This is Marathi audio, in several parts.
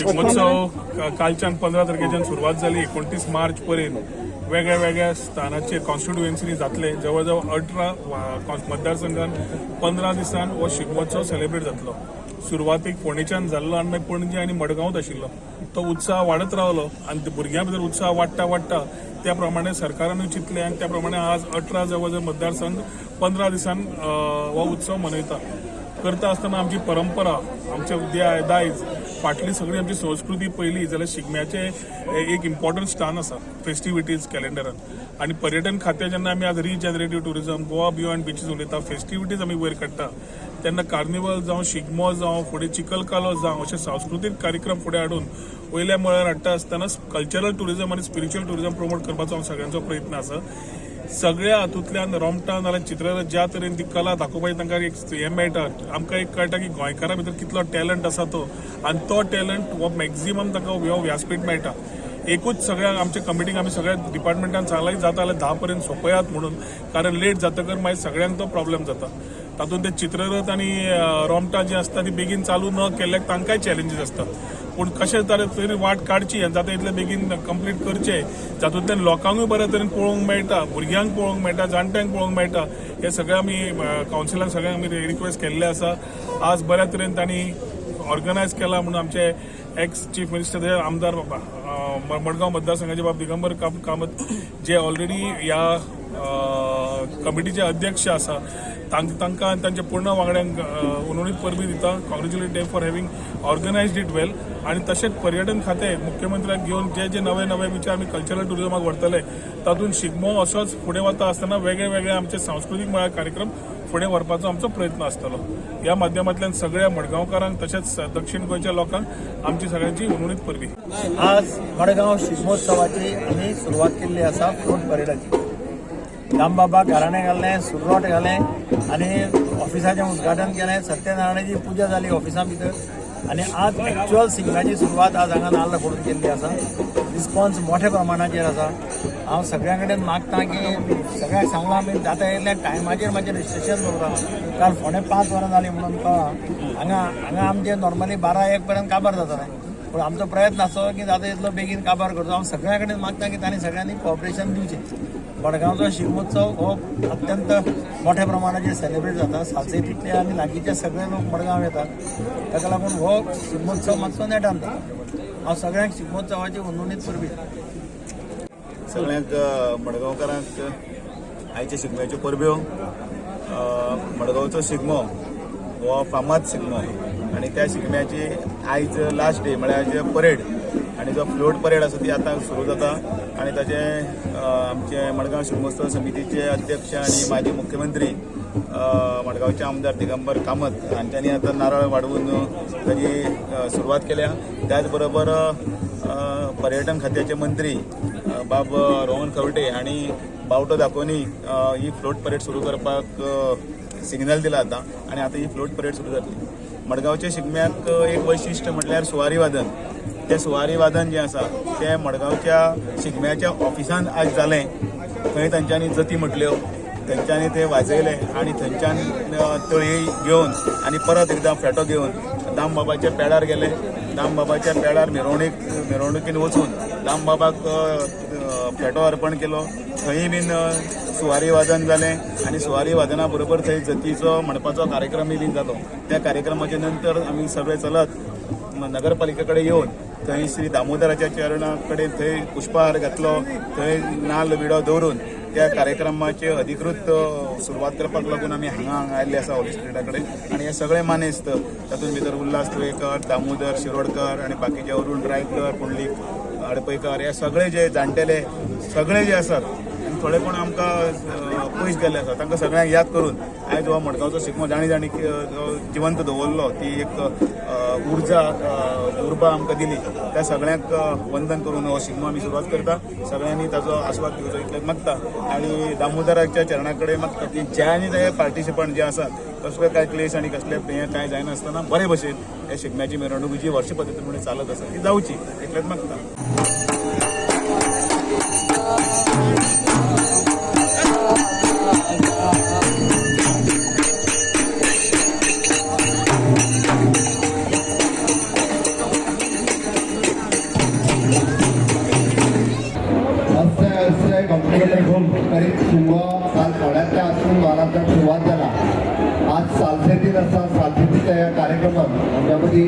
शिगमोत्सव कालच्यान 15 तारखेच्यान सुरवात जाली. 29 मार्च पर्यंत वेगळ्या वेगळ्या स्थानाचेर कॉन्स्टिट्युएन्सीनी जातले. जवळ जवळ 18 मतदारसंघान 15 दिसान हो शिगमोत्सव सेलिब्रेट जातलो. सुरवातीक फोंडेच्यान जाल्लो आनी मागीर पणजी आनी मडगांवत आशिल्लो. तो उत्साह वाडत रावलो आनी भुरग्यां भितर उत्साह वाडटा त्या प्रमाणे सरकारानूय चिंतले आनी त्या प्रमाणे आज 18 जवळ जवळ मतदारसंघ 15 दिसान हो उत्सव मनयता. करता आसतना आमची परंपरा, आमचे दायज, फाटली सगळी आमची संस्कृती पयली जाल्यार शिगम्याचे एक इम्पॉर्टंट स्थान आसा फेस्टिविटीज कॅलेंडरान. आनी पर्यटन खातें जेन्ना आमी आज रिजनरेटीव टुरिझम, गोवा बियॉन्ड बीचीस उलयता, फेस्टिविटीज आमी वयर काडटा तेन्ना कार्निवल जावं, शिगमो जावं, फुडें चिकलकालो जावं, अशे सांस्कृतीक कार्यक्रम फुडें हाडून वयल्या मळार हाडटा आसतना कल्चरल टुरिझम आनी स्पिरिच्युअल टुरिझम प्रमोट करपाचो सगळ्यांचो प्रयत्न आसा. सगळ्या हातूंतल्यान रोमटान नाल्यार चित्ररथ ज्या तरेन ती कला दाखोवपाची तांकां एक हें मेळटा. आमकां एक कळटा की गोंयकारां भितर कितलो टॅलंट आसा तो, आनी तो टॅलंट हो मॅक्झिमम ताका हो व्यासपीठ मेळटा. एकूच सगळ्या आमच्या कमिटीक आमी सगळ्या डिपार्टमेंटान सांगलां जाता जाल्यार 10 पर्यंत सोंपयात म्हणून, कारण लेट जातकर मागीर सगळ्यांक तो प्रॉब्लेम जाता. तातूंत ते चित्ररथ आनी रोमटां जी आसता ती बेगीन चालू न केल्ल्याक तांकांय चॅलेंजीस आसता. पूण कशें तरी वाट काडची आनी जाता इतले बेगीन कंप्लीट करचे, जातूंतल्यान लोकांकूय बऱ्या तरेन पळोवंक मेळटा, भुरग्यांक पळोवंक मेळटा, जाणट्यांक पळोवंक मेळटा. हे सगळें आमी कावन्सिलाक सगळ्यांक आमी रिक्वेस्ट केल्ले आसा. आज बऱ्या तरेन तांणी ऑर्गनायज केला म्हणून आमचे एक्स चीफ मिनिस्टर आमदार मडगांव मतदारसंघाचे बाब दिगंबर कामत जे ऑलरेडी ह्या कमिटीचे अध्यक्ष आसा तांकां आनी तांच्या पूर्ण वांगड्यांक उलोवणीत परबी दिता. Congratulate them for having organised it well. आनी तशेंच पर्यटन खातें मुख्यमंत्र्याक घेवन जे नवे नवे विचार आमी कल्चरल टुरिझमाक व्हरतले तातूंत शिगमो असोच फुडें वता आसतना वेगळे वेगळे आमचे सांस्कृतीक मळार कार्यक्रम फुडें व्हरपाचो आमचो प्रयत्न आसतलो. ह्या माध्यमांतल्यान सगळ्या मडगांवकारांक तशेंच दक्षिण गोंयच्या लोकांक आमची सगळ्यांची उलोवणीत परबी. आज मडगांव शिगमोत्सवाची आमी सुरवात केल्ली आसा फ्लोट परेडाची. दामबाबा घराणें घालें, सुर्रोट घालें आनी ऑफिसाचें उद्घाटन केलें. सत्यनारायणाची पुजा जाली ऑफिसा भितर आनी आज एक्च्युअल शिगम्याची सुरवात आज हांगा नाल्ल फोडून केल्ली आसा. रिस्पॉन्स मोठ्या प्रमाणाचेर आसा. हांव सगळ्यां कडेन मागता की सगळ्यांक सांगलां आमी जाता तितल्या टायमाचेर मातशें रजिस्ट्रेशन दवरा. काल फोंडे 5 वरां जालीं म्हणून हांगा आमचें नॉर्मली 12-1 पर्यंत काबार जातालें. पूण आमचो प्रयत्न आसो की जाता तितलो बेगीन काबार करचो. हांव सगळ्यां कडेन मागता की तांणी सगळ्यांनी कॉपरेशन दिवचें. मडगांवचो शिगमोत्सव हो अत्यंत मोठ्या प्रमाणाचेर सेलिब्रेट जाता. सालसेतींतले आनी लागींचे सगळे लोक मडगांव येतात. ताका लागून हो शिगमोत्सव मातसो नेटान जाता. हांव सगळ्यांक शिगमोत्सवाची उलोवणीत परबी. सगळ्यांक मडगांवकारांक आयच्या शिगम्याच्यो परब्यो. मडगांवचो शिगमो हो फामाद शिगमो आनी त्या शिगम्याची आयज लास्ट डे म्हळ्यार जे परेड आनी जो फ्लोट परेड आसा ती आतां सुरू जाता. आनी ताचे आमचे मडगांव शिगमोत्सव समितीचे अध्यक्ष आनी माजी मुख्यमंत्री मडगांवचे आमदार दिगंबर कामत हांच्यांनी आतां नारळ वाडवून ताची सुरवात केल्या. त्याच बरोबर पर्यटन खात्याचे मंत्री बाब रोहन खंवटे हांणी बावटो दाखोवन ही फ्लोट परेड सुरू करपाक सिग्नल दिला आतां आनी आतां ही फ्लोट परेड सुरू जातली. मडगांवच्या शिगम्याक एक वैशिश्ट म्हटल्यार सुवारी वादन. तें सुवारी वादन जें आसा तें मडगांवच्या शिगम्याच्या ऑफिसान आज जालें. थंय तांच्यांनी जती म्हटल्यो, थंयच्यांनी ते वाजयले आनी थंयच्यान तळी घेवन आनी परत एकदां फेटो घेवन दामबाबाच्या पेडार गेले. दामबाबाच्या पेडार मिरवणुकीन वचून दामबाबाक फेटो अर्पण केलो. थंय बीन सुवारी वादन जालें आनी सुवारी वादना बरोबर थंय जतीचो म्हणपाचो कार्यक्रमूय बीन जालो. त्या कार्यक्रमाचे नंतर आमी सगळे चलत नगरपालिके कडेन येवन थंय श्री दामोदराच्या चरणा कडेन थंय पुष्पहार घातलो. थंय नाल्ल विडो दवरून त्या कार्यक्रमाचे अधिकृत सुरवात करपाक लागून आमी हांगा आयिल्ले आसा हॉली स्ट्रीटा कडेन. आनी हे सगळे मानेस्त तातूंत भितर उल्हास तुळेकर, दामोदर शिरोडकर आनी बाकीचे अरुण रायकर, पुंडलीक हडपयकर हे सगळे जे जाणटेले सगळे जे आसात आनी थोडे कोण आमकां पयस गेल्ले आसात तांकां सगळ्यांक याद करून आयज हो मडगांवचो शिगमो जाणी जिवंत दवरलो. ती एक उर्बा आमकां दिली. त्या सगळ्यांक वंदन करून हो शिगमो आमी सुरवात करता. सगळ्यांनी ताचो आस्वाद घेवचो इतलें मागता आनी दामोदराच्या चरणा कडेन मागता की जे आनी ते पार्टिसिपंट जे आसात कसले काय क्लेश आनी कसले हें कांय जायनासतना बरे भशेन हे शिगम्याची मिरवणूक जी वर्ष पद्दतीन चालत आसा ती जावची इतलेंच मागता. आता सुरुवात झाला. आज सालसेती असा सालसेतीच्या या कार्यक्रमात आमच्यामध्ये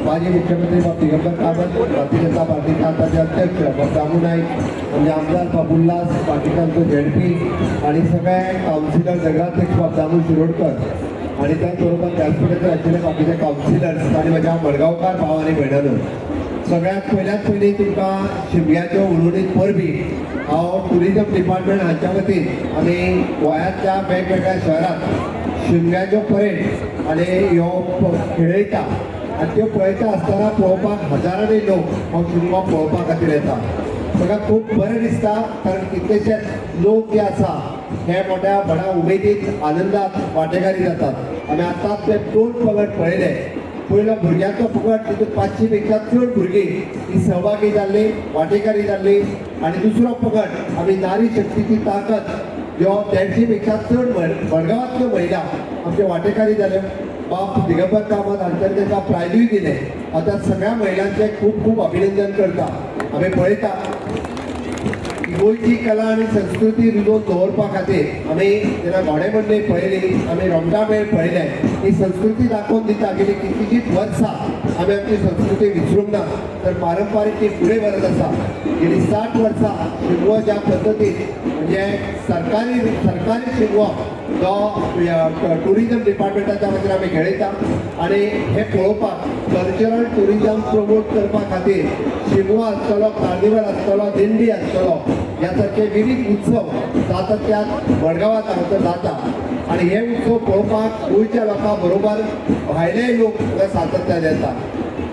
माजी मुख्यमंत्री डॉ. दिगंबर कामत, भारतीय जनता पार्टीचे आताचे अध्यक्ष डॉ. दामू नाईक, म्हणजे आमदार बाबुल्लास पाटीलांचं झेडपी आणि सगळे काउन्सिलर नगराध्यक्ष बाब दामू शिरोडकर आणि त्याचबरोबर व्यासपीठाचे आशिल्ले बाकीचे काउन्सिलर्स आणि माझ्या मडगावकार भाव आणि भयणांनो, सगळ्यात पयली तुमकां शिमग्याच्यो उलवडीत परबी हांव टुरिजम डिपार्टमेंट हांच्या वतीन आमी गोंयांतल्या वेगवेगळ्या शहरात शिमग्याच्यो परेड आनी ह्यो खेळयता आनी त्यो पळयता आसतना पळोवपाक हजारांनी लोक हो शिमगो पळोवपा खातीर येता. म्हाका खूब बरें दिसता, कारण कितलेशेच लोक जे आसा हे मोठ्या बऱ्या उमेदीत आनंदात वांटेकारी जातात. आमी आतांच ते 2 पंगड पळयले. पयलो भुरग्यांचो पंगड, तितूंत 500 पेक्षा चड भुरगीं ही सहभागी जाल्ली, वांटेकारी जाल्ली. आनी दुसरो पंगड आमी नारी शक्तीची ताकद ह्यो 150 पेक्षा चड मडगांवांतल्यो महिला आमचे वांटेकारी जाल्यो. बाब दिगंबर कामत हांच्यानी तांकां प्रायजूय दिलें. आता सगळ्या महिलांचे खूप खूप अभिनंदन करता. आमी पळयता गोंयची कला आणि संस्कृती रुजोवन दवरपा खातीर आमी जेन्ना घोडेमंडळी पळयली, आमी रोमटा मेळ पळयले, ही संस्कृती दाखोवन दिता गेली कितलींशींच वर्सां आमी आमची संस्कृती विसरूंक ना, तर पारंपारीक ती फुडें व्हरत आसा. गेली 60 वर्सां शिगमो ज्या पद्दतीन म्हणजे सरकारी शिगमो जो टुरिजम डिपार्टमेंटाच्या वतीन आमी खेळयता आणि हे पळोवपाक कल्चरल टुरिजम प्रमोट करपा खातीर शिगमो आसतलो, कार्निवल आसतलो, दिंडी आसतलो, ह्या सारखे विविध उत्सव सातत्यान मडगांवांत हांगासर जाता. आणि हे उत्सव पळोवपाक गोंयच्या लोकां बरोबर भायलेय लोक सातत्यान येता.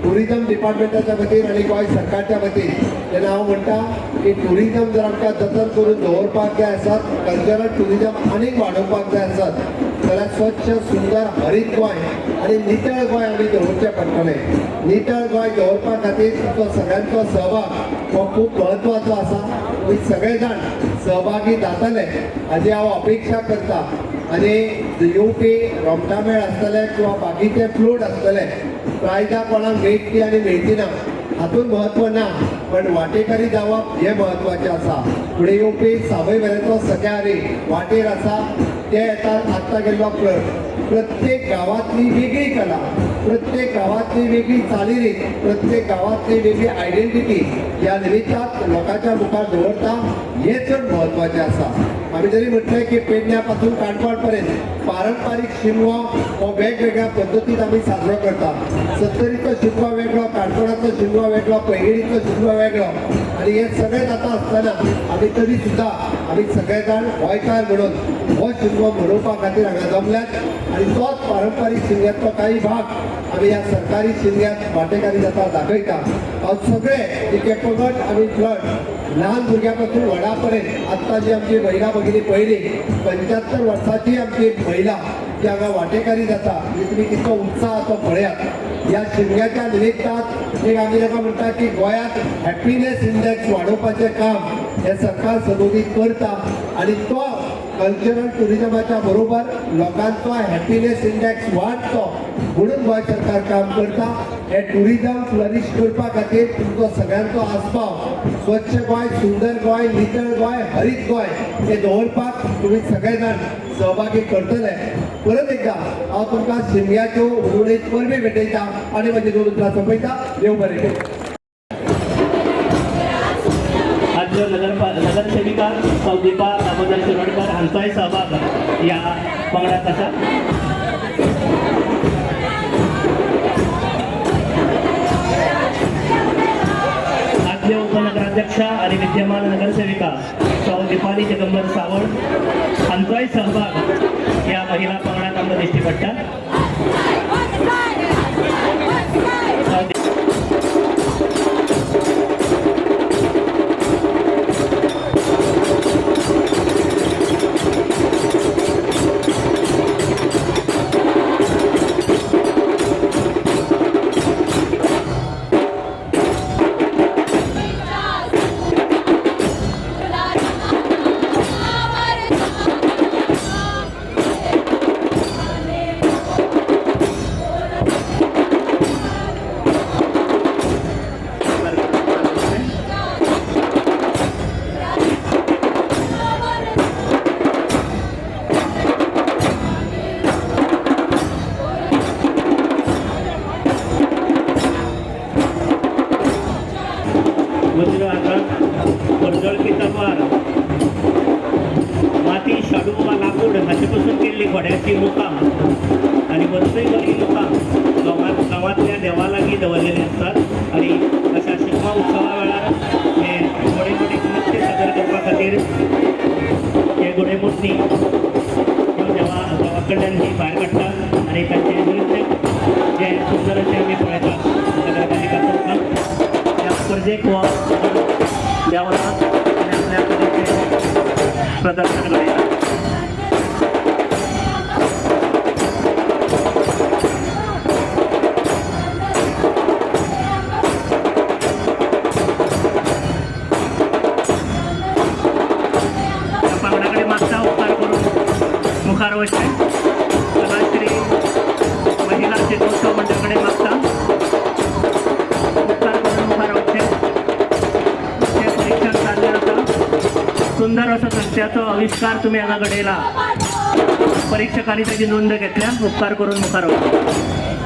टुरिजम डिपार्टमेंटाच्या वतीन आणि गोंय सरकारच्या वतीन तेन्ना हांव म्हणटा की टुरिजम जर आमकां जतन करून दवरपाक जाय आसत, कल्चरल टुरिजम आनीक वाडोवपाक जाय आसत, जाल्यार स्वच्छ सुंदर हरीत गोंय आणि नितळ गोंय आमी दवरचें पडटलें. नितळ गोंय दवरपा खातीर तुमचो सगळ्यांचो सहभाग हो खूब म्हत्वाचो आसा. तुमी सगळे जाण सहभागी जातले हाची हांव अपेक्षा करता. आणि येवपी रोमटा मेळ आसतले किंवा बाकीचे फ्लोट आसतले, प्रायजां कोणाक मेळटली आनी मेळची ना हातून म्हत्व ना, पण वांटेकारी जावप हे म्हत्वाचें आसा. फुडें येवपी सावय वेरेंचो सख्यारी वाटेर आसा ते येतात. आत्ता गेल्लो प्रत्येक गांवांतली वेगळी कला, प्रत्येक गांवांतली वेगळी चालीरीत, प्रत्येक गांवांतली वेगळी आयडेंटिटी ह्या निमित्तान लोकांच्या मुखार दवरता, हे चड म्हत्वाचें आसा. आमी जरी म्हटलें की पेडण्या पासून काणकोण पर्यंत पारंपारीक शिगमो हो वेगवेगळ्या पद्दतीन आमी साजरो करता. सत्तरीचो शिगमो वेगळो, काणकोणाचो शिगमो वेगळो, पैंगिणीचो शिगमो वेगळो, आणि हे सगळें जाता आसतना आमी तरी सुद्दां आमी सगळे जाण गोंयकार म्हणून हो शिगमो मनोवपा खातीर हांगा जमल्यात. आणि तोच पारंपारीक शिगम्याचो काही भाग आमी ह्या सरकारी शिगम्यात वांटेकारी जाता दाखयता. हांव सगळे तिके पंगड आनी फ्लट ल्हान भुरग्यां पासून व्हडा पर्यंत आत्ता जी आमची महिला भगिनी पळयली 75 वर्सांची आमची महिला जी हांगा वांटेकारी जाता, म्हणजे तुमी कितलो उत्साह तो पळयात. ह्या शिगम्याच्या निमित्तान एक आमी ताका म्हणटा की गोंयांत हॅपिनेस इंडेक्स वाडोवपाचें काम हे सरकार सदोदीत करता. आणि तो कल्चरल टुरिजमाच्या बरोबर लोकांचो हॅपिनेस इंडेक्स वाडचो म्हणून गोंय सरकार काम करता. हे टुरिजम फ्लरिश करपा खातीर तुमचो सगळ्यांचो आस्पाव स्वच्छ गोंय, सुंदर गोंय, नितळ गोंय, हरीत गोंय हे दवरपाक तुमी सगळे जाण सहभागी करतले. परत एकदा हांव तुमकां शिमग्याच्यो उलवडीत परबी भेटयता आनी म्हजी 2 उतरां सोंपयता. देव बरें करूं. आज नगरसेविका सौ दीपा दामोदर शिरोडकर हांचोय सहभाग या पंगडात आसा. आदले उपनगराध्यक्षा आणि विद्यमान नगरसेविका सौ दीपाली दिगंबर सावंत हांचोय सहभाग या महिला पंगडात आमकां दिश्टी पडटा. हाचे पासून केल्ली घोड्याची मुकाम आणि बरोबरी बरी मुकाम गांवांतल्या देवा लागीं दवरलेली आसतात आणि अशा शिगमो उत्सवा वेळार हे घोडे नृत्य सादर करपा खातीर हे घोडेमोडणी देवा कडल्यान ही भायर काडटात आणि तांचे नृत्य जे सुंदर अशें आमी पळयतात नगरपालिका चौकांत त्या परजेक हो देवतात आनी आपल्या तरेचें प्रदर्शन घडयतात. पांगडाकडे मागचा उपकार करून मुखार वचचे कलाश्री महिला शिकोत्सव मंडळाकडे मागता उपकार करून मुखार वचचे. हे परीक्षण चालले आसा. सुंदर असो नृत्याचो आविष्कार तुम्ही हांगा घडयला. परीक्षकांनी त्याची नोंद घेतल्या. उपकार करून मुखार वचचे.